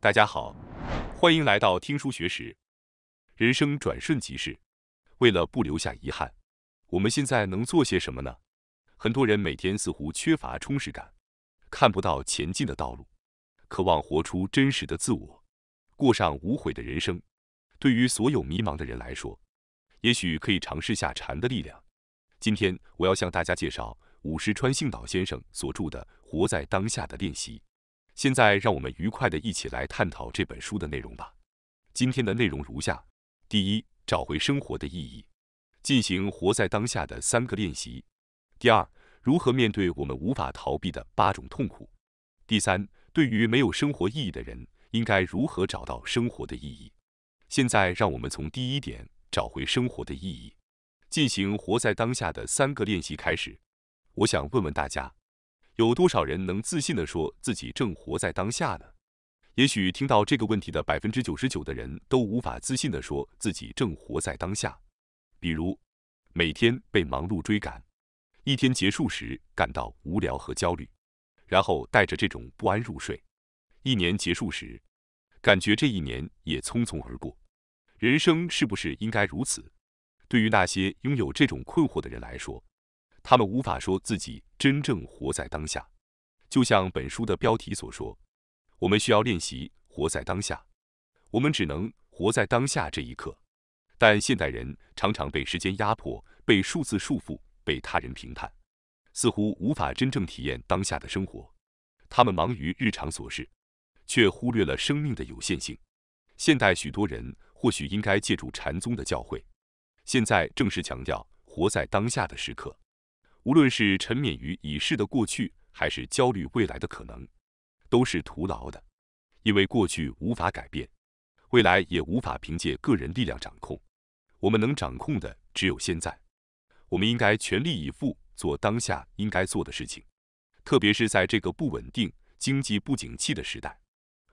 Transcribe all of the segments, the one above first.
大家好，欢迎来到听书学史。人生转瞬即逝，为了不留下遗憾，我们现在能做些什么呢？很多人每天似乎缺乏充实感，看不到前进的道路，渴望活出真实的自我，过上无悔的人生。对于所有迷茫的人来说，也许可以尝试下禅的力量。今天我要向大家介绍五十川幸岛先生所著的《活在当下的练习》。现在让我们愉快地一起来探讨这本书的内容吧。今天的内容如下：第一，找回生活的意义，进行活在当下的3个练习；第二，如何面对我们无法逃避的8种痛苦；第三，对于没有生活意义的人，应该如何找到生活的意义。现在让我们从第一点，找回生活的意义，进行活在当下的3个练习开始。我想问问大家，有多少人能自信地说自己正活在当下呢？也许听到这个问题的99%的人都无法自信地说自己正活在当下。比如，每天被忙碌追赶，一天结束时感到无聊和焦虑，然后带着这种不安入睡；一年结束时，感觉这一年也匆匆而过。人生是不是应该如此？对于那些拥有这种困惑的人来说，他们无法说自己真正活在当下。就像本书的标题所说，我们需要练习活在当下，我们只能活在当下这一刻。但现代人常常被时间压迫，被数字束缚，被他人评判，似乎无法真正体验当下的生活。他们忙于日常琐事，却忽略了生命的有限性。现代许多人或许应该借助禅宗的教诲，现在正是强调活在当下的时刻。无论是沉湎于已逝的过去，还是焦虑未来的可能，都是徒劳的，因为过去无法改变，未来也无法凭借个人力量掌控。我们能掌控的只有现在。我们应该全力以赴做当下应该做的事情，特别是在这个不稳定、经济不景气的时代，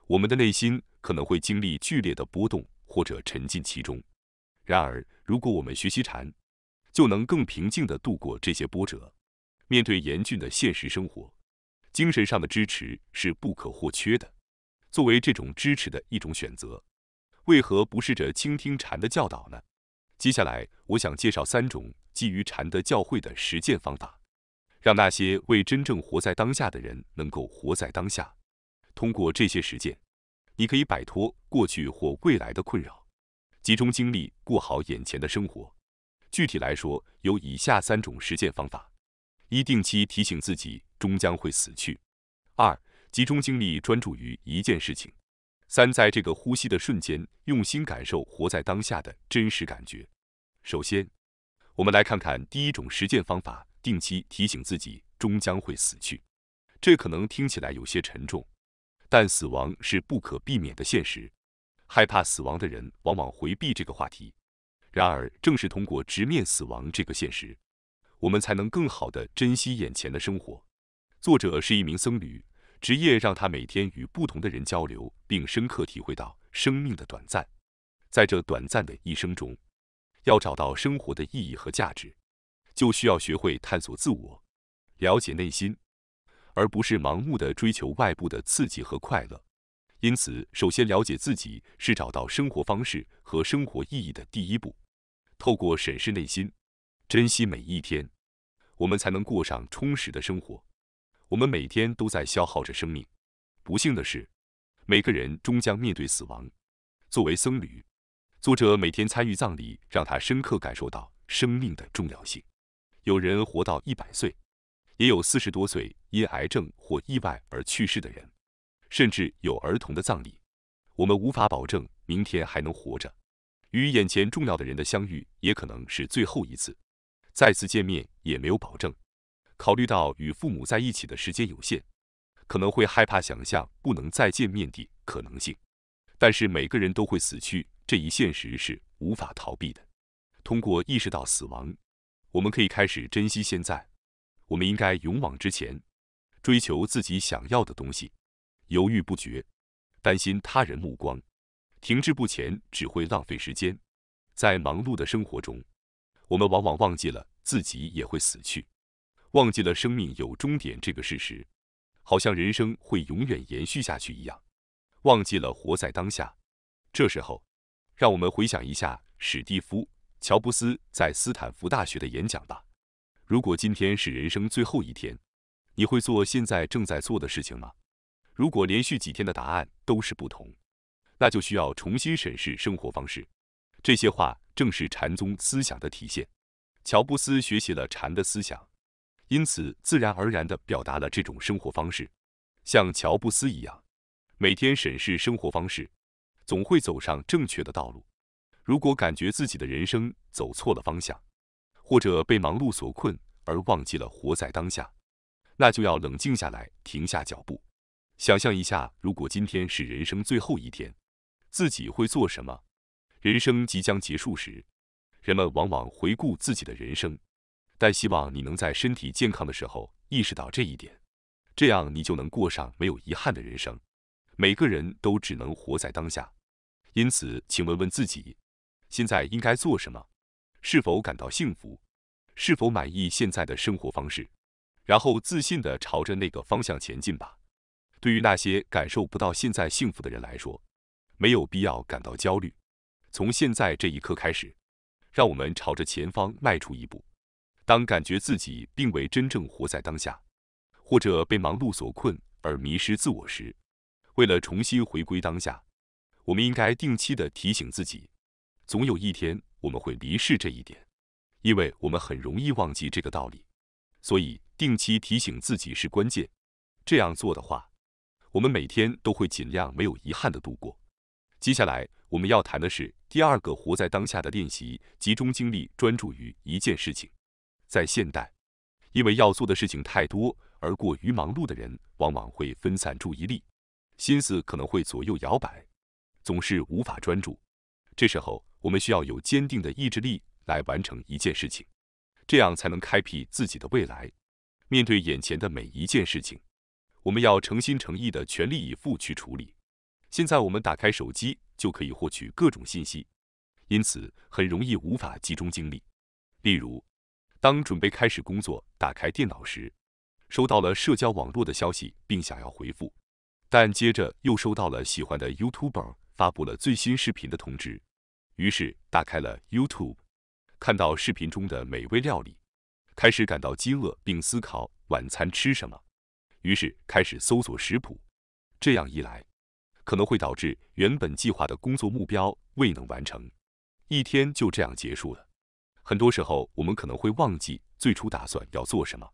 我们的内心可能会经历剧烈的波动，或者沉浸其中。然而，如果我们学习禅，就能更平静地度过这些波折。面对严峻的现实生活，精神上的支持是不可或缺的。作为这种支持的一种选择，为何不试着倾听禅的教导呢？接下来，我想介绍3种基于禅的教诲的实践方法，让那些为真正活在当下的人能够活在当下。通过这些实践，你可以摆脱过去或未来的困扰，集中精力过好眼前的生活。具体来说，有以下3种实践方法：一、定期提醒自己终将会死去；二、集中精力专注于一件事情；三、在这个呼吸的瞬间，用心感受活在当下的真实感觉。首先，我们来看看第一种实践方法：定期提醒自己终将会死去。这可能听起来有些沉重，但死亡是不可避免的现实。害怕死亡的人往往回避这个话题。然而，正是通过直面死亡这个现实，我们才能更好地珍惜眼前的生活。作者是一名僧侣，职业让他每天与不同的人交流，并深刻体会到生命的短暂。在这短暂的一生中，要找到生活的意义和价值，就需要学会探索自我，了解内心，而不是盲目地追求外部的刺激和快乐。因此，首先了解自己是找到生活方式和生活意义的第一步。透过审视内心，珍惜每一天，我们才能过上充实的生活。我们每天都在消耗着生命。不幸的是，每个人终将面对死亡。作为僧侣，作者每天参与葬礼，让他深刻感受到生命的重要性。有人活到100岁，也有40多岁因癌症或意外而去世的人，甚至有儿童的葬礼。我们无法保证明天还能活着。与眼前重要的人的相遇也可能是最后一次，再次见面也没有保证。考虑到与父母在一起的时间有限，可能会害怕想象不能再见面的可能性。但是每个人都会死去，这一现实是无法逃避的。通过意识到死亡，我们可以开始珍惜现在。我们应该勇往直前，追求自己想要的东西。犹豫不决，担心他人目光，停滞不前只会浪费时间。在忙碌的生活中，我们往往忘记了自己也会死去，忘记了生命有终点这个事实，好像人生会永远延续下去一样。忘记了活在当下。这时候，让我们回想一下史蒂夫·乔布斯在斯坦福大学的演讲吧。如果今天是人生最后一天，你会做现在正在做的事情吗？如果连续几天的答案都是不同，那就需要重新审视生活方式。这些话正是禅宗思想的体现。乔布斯学习了禅的思想，因此自然而然地表达了这种生活方式。像乔布斯一样，每天审视生活方式，总会走上正确的道路。如果感觉自己的人生走错了方向，或者被忙碌所困而忘记了活在当下，那就要冷静下来，停下脚步，想象一下，如果今天是人生最后一天，自己会做什么？人生即将结束时，人们往往回顾自己的人生，但希望你能在身体健康的时候意识到这一点，这样你就能过上没有遗憾的人生。每个人都只能活在当下，因此，请问问自己，现在应该做什么？是否感到幸福？是否满意现在的生活方式？然后自信地朝着那个方向前进吧。对于那些感受不到现在幸福的人来说，没有必要感到焦虑。从现在这一刻开始，让我们朝着前方迈出一步。当感觉自己并未真正活在当下，或者被忙碌所困而迷失自我时，为了重新回归当下，我们应该定期地提醒自己，总有一天我们会离世这一点，因为我们很容易忘记这个道理。所以，定期提醒自己是关键。这样做的话，我们每天都会尽量没有遗憾地度过。接下来我们要谈的是第二个活在当下的练习，集中精力专注于一件事情。在现代，因为要做的事情太多而过于忙碌的人，往往会分散注意力，心思可能会左右摇摆，总是无法专注。这时候，我们需要有坚定的意志力来完成一件事情，这样才能开辟自己的未来。面对眼前的每一件事情，我们要诚心诚意地全力以赴去处理。现在我们打开手机就可以获取各种信息，因此很容易无法集中精力。例如，当准备开始工作，打开电脑时，收到了社交网络的消息并想要回复，但接着又收到了喜欢的 YouTuber 发布了最新视频的通知，于是打开了 YouTube， 看到视频中的美味料理，开始感到饥饿并思考晚餐吃什么，于是开始搜索食谱。这样一来，可能会导致原本计划的工作目标未能完成，一天就这样结束了。很多时候，我们可能会忘记最初打算要做什么，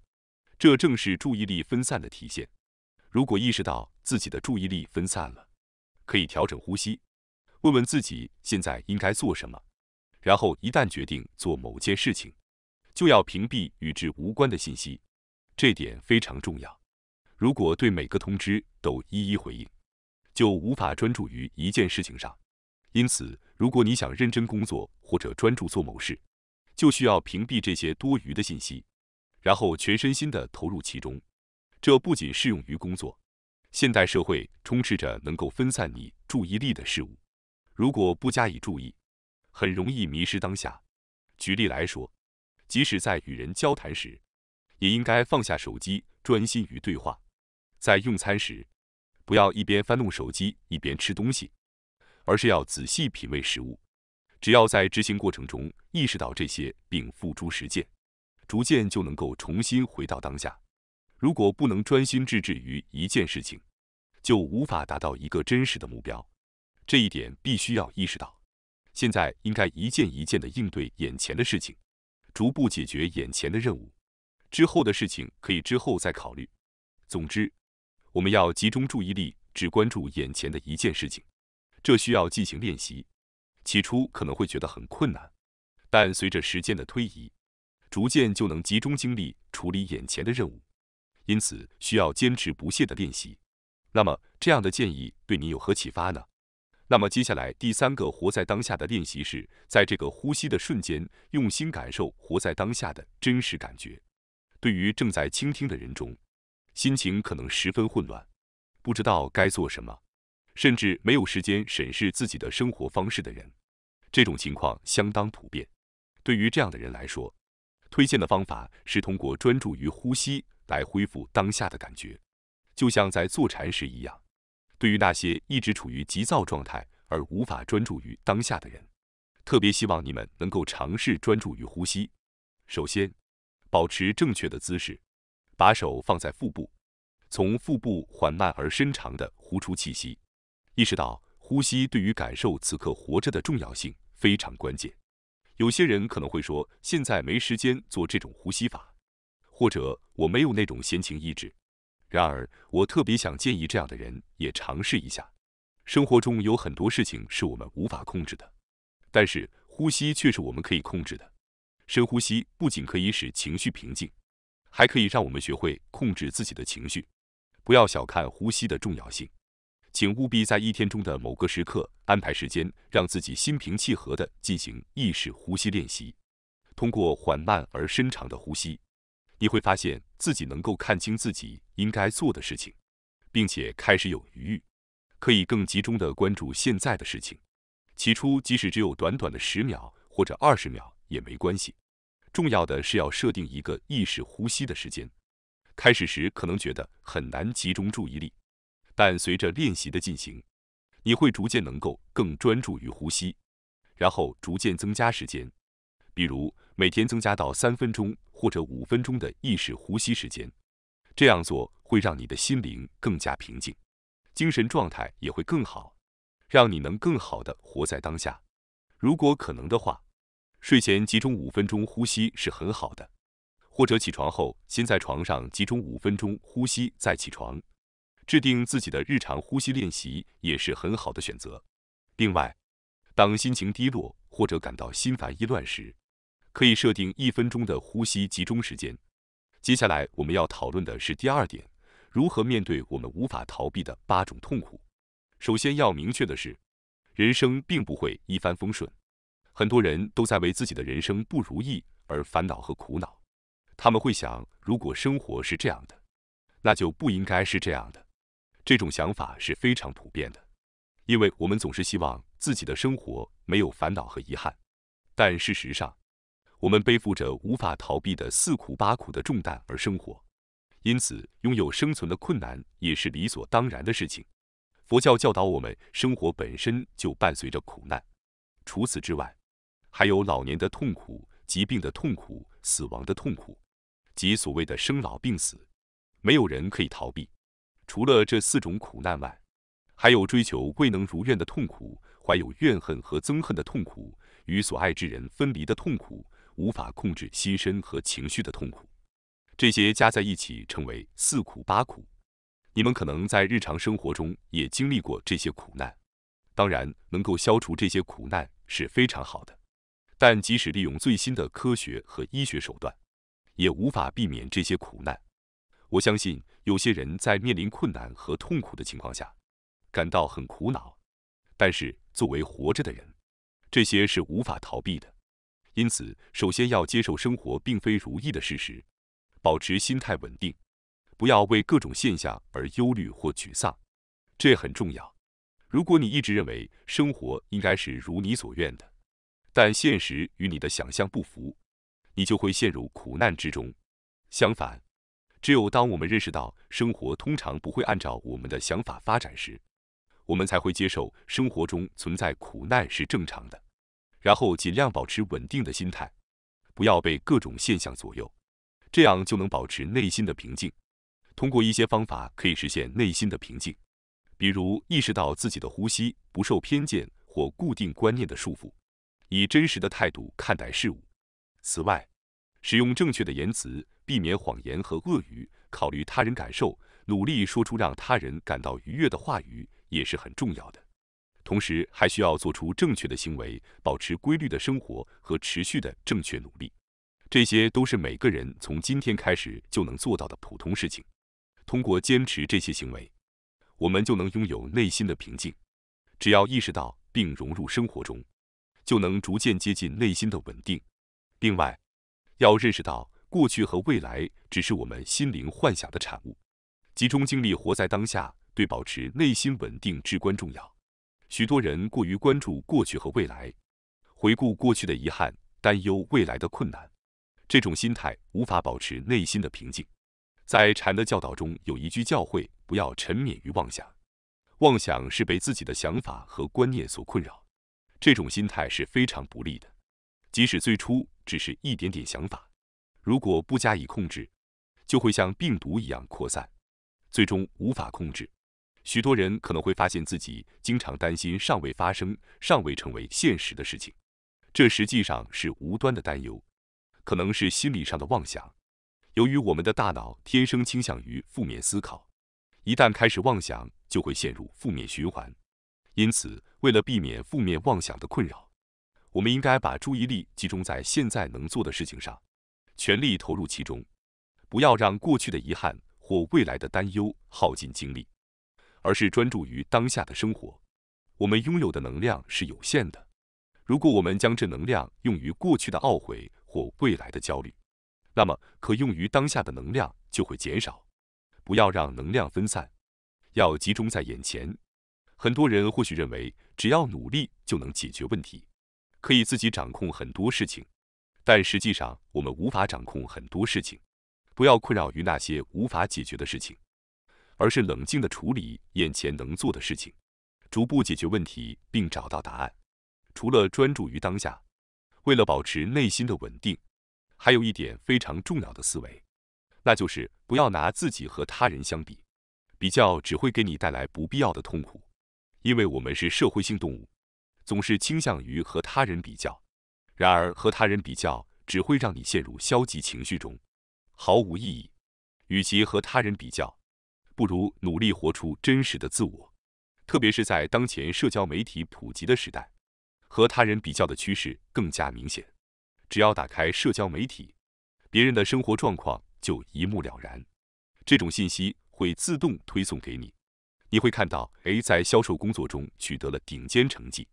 这正是注意力分散的体现。如果意识到自己的注意力分散了，可以调整呼吸，问问自己现在应该做什么，然后一旦决定做某件事情，就要屏蔽与之无关的信息，这点非常重要。如果对每个通知都一一回应，就无法专注于一件事情上。因此，如果你想认真工作或者专注做某事，就需要屏蔽这些多余的信息，然后全身心地投入其中。这不仅适用于工作，现代社会充斥着能够分散你注意力的事物，如果不加以注意，很容易迷失当下。举例来说，即使在与人交谈时，也应该放下手机，专心于对话。在用餐时，不要一边翻弄手机一边吃东西，而是要仔细品味食物。只要在执行过程中意识到这些并付诸实践，逐渐就能够重新回到当下。如果不能专心致志于一件事情，就无法达到一个真实的目标。这一点必须要意识到。现在应该一件一件地应对眼前的事情，逐步解决眼前的任务，之后的事情可以之后再考虑。总之，我们要集中注意力，只关注眼前的一件事情。这需要进行练习，起初可能会觉得很困难，但随着时间的推移，逐渐就能集中精力处理眼前的任务。因此，需要坚持不懈的练习。那么，这样的建议对你有何启发呢？那么接下来第三个活在当下的练习是，在这个呼吸的瞬间，用心感受活在当下的真实感觉。对于正在倾听的人中，心情可能十分混乱，不知道该做什么，甚至没有时间审视自己的生活方式的人，这种情况相当普遍。对于这样的人来说，推荐的方法是通过专注于呼吸来恢复当下的感觉，就像在坐禅时一样。对于那些一直处于急躁状态而无法专注于当下的人，特别希望你们能够尝试专注于呼吸。首先，保持正确的姿势，把手放在腹部，从腹部缓慢而深长地呼出气息，意识到呼吸对于感受此刻活着的重要性非常关键。有些人可能会说，现在没时间做这种呼吸法，或者我没有那种闲情逸致。然而，我特别想建议这样的人也尝试一下。生活中有很多事情是我们无法控制的，但是呼吸却是我们可以控制的。深呼吸不仅可以使情绪平静，还可以让我们学会控制自己的情绪。不要小看呼吸的重要性，请务必在一天中的某个时刻安排时间，让自己心平气和地进行意识呼吸练习。通过缓慢而深长的呼吸，你会发现自己能够看清自己应该做的事情，并且开始有余裕，可以更集中地关注现在的事情。起初，即使只有短短的10秒或者20秒也没关系，重要的是要设定一个意识呼吸的时间。开始时可能觉得很难集中注意力，但随着练习的进行，你会逐渐能够更专注于呼吸，然后逐渐增加时间，比如每天增加到3分钟或者5分钟的意识呼吸时间。这样做会让你的心灵更加平静，精神状态也会更好，让你能更好地活在当下。如果可能的话，睡前集中5分钟呼吸是很好的，或者起床后先在床上集中5分钟呼吸再起床。制定自己的日常呼吸练习也是很好的选择。另外，当心情低落或者感到心烦意乱时，可以设定1分钟的呼吸集中时间。接下来我们要讨论的是第2点，如何面对我们无法逃避的8种痛苦。首先要明确的是，人生并不会一帆风顺，很多人都在为自己的人生不如意而烦恼和苦恼。他们会想，如果生活是这样的，那就不应该是这样的。这种想法是非常普遍的，因为我们总是希望自己的生活没有烦恼和遗憾。但事实上，我们背负着无法逃避的4苦8苦的重担而生活，因此拥有生存的困难也是理所当然的事情。佛教教导我们，生活本身就伴随着苦难，除此之外，还有老年的痛苦、疾病的痛苦、死亡的痛苦，即所谓的生老病死，没有人可以逃避。除了这4种苦难外，还有追求未能如愿的痛苦，怀有怨恨和憎恨的痛苦，与所爱之人分离的痛苦，无法控制心身和情绪的痛苦。这些加在一起称为4苦8苦。你们可能在日常生活中也经历过这些苦难，当然能够消除这些苦难是非常好的，但即使利用最新的科学和医学手段，也无法避免这些苦难。我相信有些人在面临困难和痛苦的情况下，感到很苦恼，但是作为活着的人，这些是无法逃避的。因此，首先要接受生活并非如意的事实，保持心态稳定，不要为各种现象而忧虑或沮丧，这很重要。如果你一直认为生活应该是如你所愿的，但现实与你的想象不符，你就会陷入苦难之中。相反，只有当我们认识到生活通常不会按照我们的想法发展时，我们才会接受生活中存在苦难是正常的，然后尽量保持稳定的心态，不要被各种现象左右，这样就能保持内心的平静。通过一些方法可以实现内心的平静，比如意识到自己的呼吸，不受偏见或固定观念的束缚，以真实的态度看待事物。此外，使用正确的言辞，避免谎言和恶语，考虑他人感受，努力说出让他人感到愉悦的话语，也是很重要的。同时，还需要做出正确的行为，保持规律的生活和持续的正确努力。这些都是每个人从今天开始就能做到的普通事情。通过坚持这些行为，我们就能拥有内心的平静。只要意识到并融入生活中，就能逐渐接近内心的稳定。另外，要认识到过去和未来只是我们心灵幻想的产物，集中精力活在当下，对保持内心稳定至关重要。许多人过于关注过去和未来，回顾过去的遗憾，担忧未来的困难，这种心态无法保持内心的平静。在禅的教导中有一句教诲，不要沉湎于妄想。妄想是被自己的想法和观念所困扰，这种心态是非常不利的。即使最初只是一点点想法，如果不加以控制，就会像病毒一样扩散，最终无法控制。许多人可能会发现自己经常担心尚未发生、尚未成为现实的事情，这实际上是无端的担忧，可能是心理上的妄想。由于我们的大脑天生倾向于负面思考，一旦开始妄想，就会陷入负面循环。因此，为了避免负面妄想的困扰，我们应该把注意力集中在现在能做的事情上，全力投入其中，不要让过去的遗憾或未来的担忧耗尽精力，而是专注于当下的生活。我们拥有的能量是有限的，如果我们将这能量用于过去的懊悔或未来的焦虑，那么可用于当下的能量就会减少。不要让能量分散，要集中在眼前。很多人或许认为，只要努力就能解决问题，可以自己掌控很多事情，但实际上我们无法掌控很多事情。不要困扰于那些无法解决的事情，而是冷静地处理眼前能做的事情，逐步解决问题并找到答案。除了专注于当下，为了保持内心的稳定，还有一点非常重要的思维，那就是不要拿自己和他人相比，比较只会给你带来不必要的痛苦。因为我们是社会性动物，总是倾向于和他人比较，然而和他人比较只会让你陷入消极情绪中，毫无意义。与其和他人比较，不如努力活出真实的自我。特别是在当前社交媒体普及的时代，和他人比较的趋势更加明显。只要打开社交媒体，别人的生活状况就一目了然，这种信息会自动推送给你。你会看到 A 在销售工作中取得了顶尖成绩，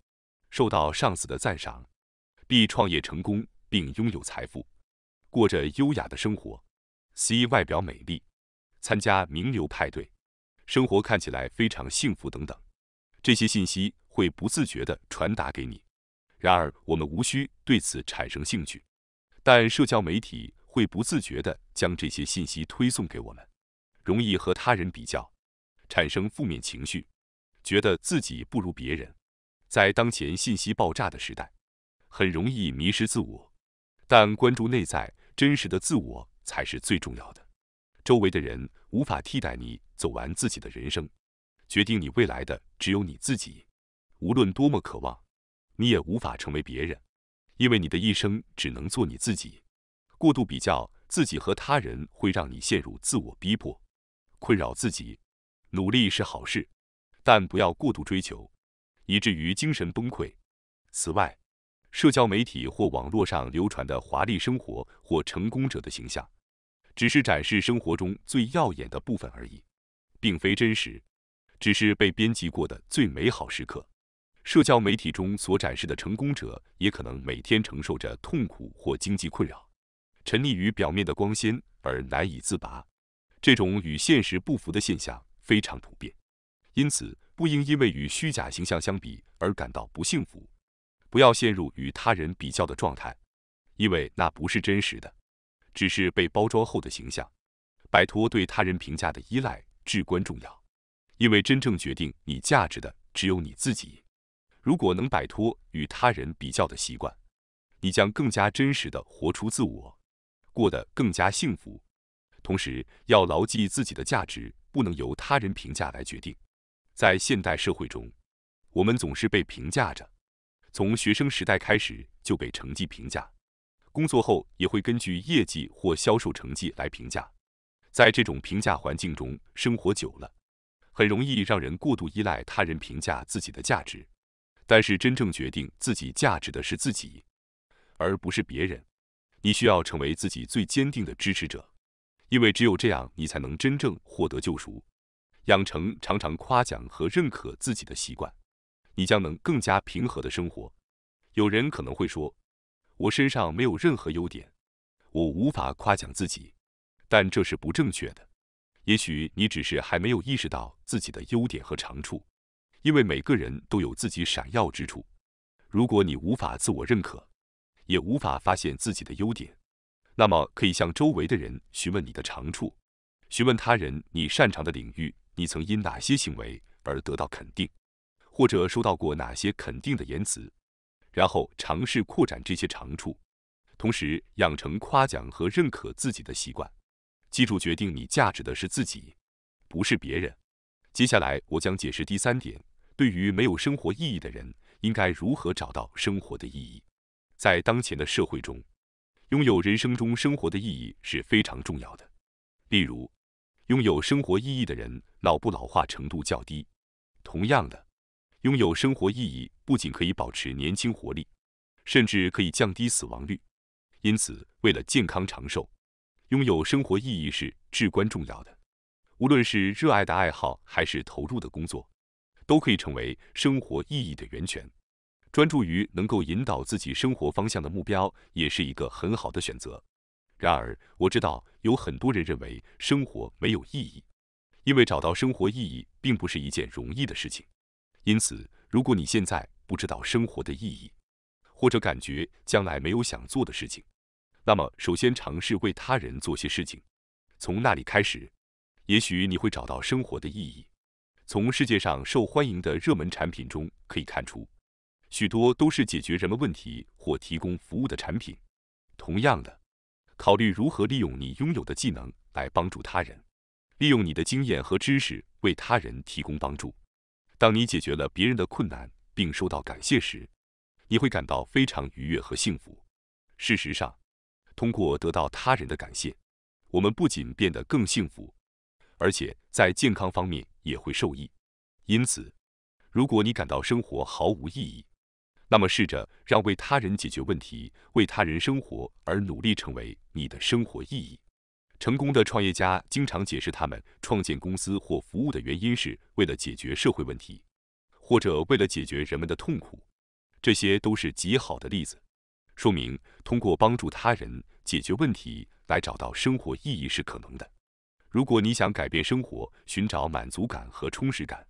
受到上司的赞赏 ；B 创业成功并拥有财富，过着优雅的生活 ；C 外表美丽，参加名流派对，生活看起来非常幸福等等。这些信息会不自觉地传达给你，然而我们无需对此产生兴趣，但社交媒体会不自觉地将这些信息推送给我们，容易和他人比较，产生负面情绪，觉得自己不如别人。在当前信息爆炸的时代，很容易迷失自我，但关注内在真实的自我才是最重要的。周围的人无法替代你走完自己的人生，决定你未来的只有你自己。无论多么渴望，你也无法成为别人，因为你的一生只能做你自己。过度比较自己和他人会让你陷入自我逼迫，困扰自己。努力是好事，但不要过度追求，以至于精神崩溃。此外，社交媒体或网络上流传的华丽生活或成功者的形象，只是展示生活中最耀眼的部分而已，并非真实，只是被编辑过的最美好时刻。社交媒体中所展示的成功者，也可能每天承受着痛苦或经济困扰，沉溺于表面的光鲜而难以自拔。这种与现实不符的现象非常普遍，因此不应因为与虚假形象相比而感到不幸福。不要陷入与他人比较的状态，因为那不是真实的，只是被包装后的形象。摆脱对他人评价的依赖至关重要，因为真正决定你价值的只有你自己。如果能摆脱与他人比较的习惯，你将更加真实地活出自我，过得更加幸福。同时，要牢记自己的价值不能由他人评价来决定。在现代社会中，我们总是被评价着，从学生时代开始就被成绩评价，工作后也会根据业绩或销售成绩来评价。在这种评价环境中生活久了，很容易让人过度依赖他人评价自己的价值。但是真正决定自己价值的是自己，而不是别人。你需要成为自己最坚定的支持者，因为只有这样，你才能真正获得救赎。养成常常夸奖和认可自己的习惯，你将能更加平和地生活。有人可能会说，我身上没有任何优点，我无法夸奖自己，但这是不正确的。也许你只是还没有意识到自己的优点和长处，因为每个人都有自己闪耀之处。如果你无法自我认可，也无法发现自己的优点，那么可以向周围的人询问你的长处，询问他人你擅长的领域，你曾因哪些行为而得到肯定，或者收到过哪些肯定的言辞，然后尝试扩展这些长处，同时养成夸奖和认可自己的习惯。记住，决定你价值的是自己，不是别人。接下来我将解释第3点，对于没有生活意义的人，应该如何找到生活的意义。在当前的社会中，拥有人生中生活的意义是非常重要的。例如，拥有生活意义的人老不老化程度较低。同样的，拥有生活意义不仅可以保持年轻活力，甚至可以降低死亡率。因此，为了健康长寿，拥有生活意义是至关重要的。无论是热爱的爱好还是投入的工作，都可以成为生活意义的源泉。专注于能够引导自己生活方向的目标，也是一个很好的选择。然而，我知道有很多人认为生活没有意义，因为找到生活意义并不是一件容易的事情。因此，如果你现在不知道生活的意义，或者感觉将来没有想做的事情，那么首先尝试为他人做些事情，从那里开始，也许你会找到生活的意义。从世界上受欢迎的热门产品中可以看出，许多都是解决人们问题或提供服务的产品。同样的，考虑如何利用你拥有的技能来帮助他人，利用你的经验和知识为他人提供帮助。当你解决了别人的困难并收到感谢时，你会感到非常愉悦和幸福。事实上，通过得到他人的感谢，我们不仅变得更幸福，而且在健康方面也会受益。因此，如果你感到生活毫无意义，那么试着让为他人解决问题、为他人生活而努力成为你的生活意义。成功的创业家经常解释他们创建公司或服务的原因是为了解决社会问题，或者为了解决人们的痛苦。这些都是极好的例子，说明通过帮助他人解决问题来找到生活意义是可能的。如果你想改变生活，寻找满足感和充实感，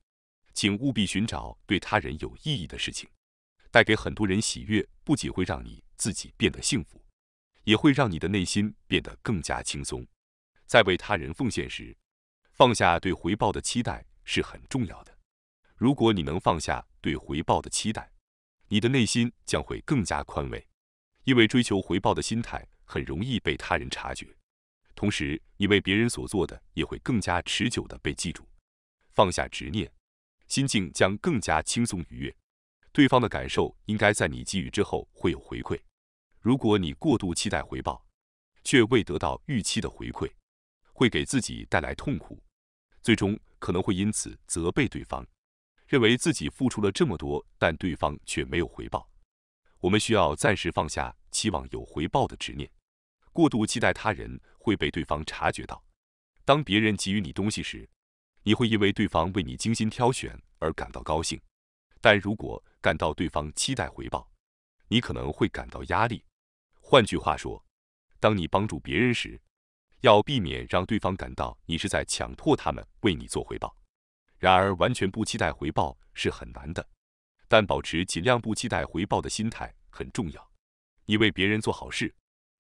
请务必寻找对他人有意义的事情。带给很多人喜悦，不仅会让你自己变得幸福，也会让你的内心变得更加轻松。在为他人奉献时，放下对回报的期待是很重要的。如果你能放下对回报的期待，你的内心将会更加宽慰，因为追求回报的心态很容易被他人察觉。同时，你为别人所做的也会更加持久地被记住。放下执念，心境将更加轻松愉悦。对方的感受应该在你给予之后会有回馈。如果你过度期待回报，却未得到预期的回馈，会给自己带来痛苦，最终可能会因此责备对方，认为自己付出了这么多，但对方却没有回报。我们需要暂时放下期望有回报的执念。过度期待他人会被对方察觉到。当别人给予你东西时，你会因为对方为你精心挑选而感到高兴。但如果感到对方期待回报，你可能会感到压力。换句话说，当你帮助别人时，要避免让对方感到你是在强迫他们为你做回报。然而，完全不期待回报是很难的，但保持尽量不期待回报的心态很重要。你为别人做好事，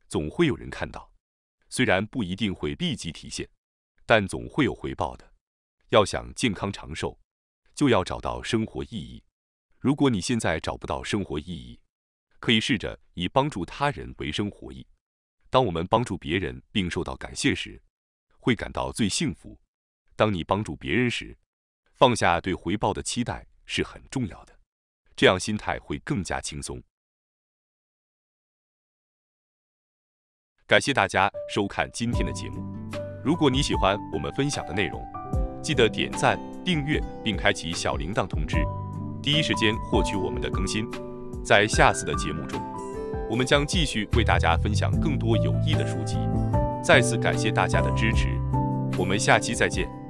总会有人看到，虽然不一定会立即体现，但总会有回报的。要想健康长寿，就要找到生活意义。如果你现在找不到生活意义，可以试着以帮助他人为生活意。当我们帮助别人并受到感谢时，会感到最幸福。当你帮助别人时，放下对回报的期待是很重要的，这样心态会更加轻松。感谢大家收看今天的节目。如果你喜欢我们分享的内容，记得点赞、订阅并开启小铃铛通知，第一时间获取我们的更新。在下次的节目中，我们将继续为大家分享更多有益的书籍。再次感谢大家的支持，我们下期再见。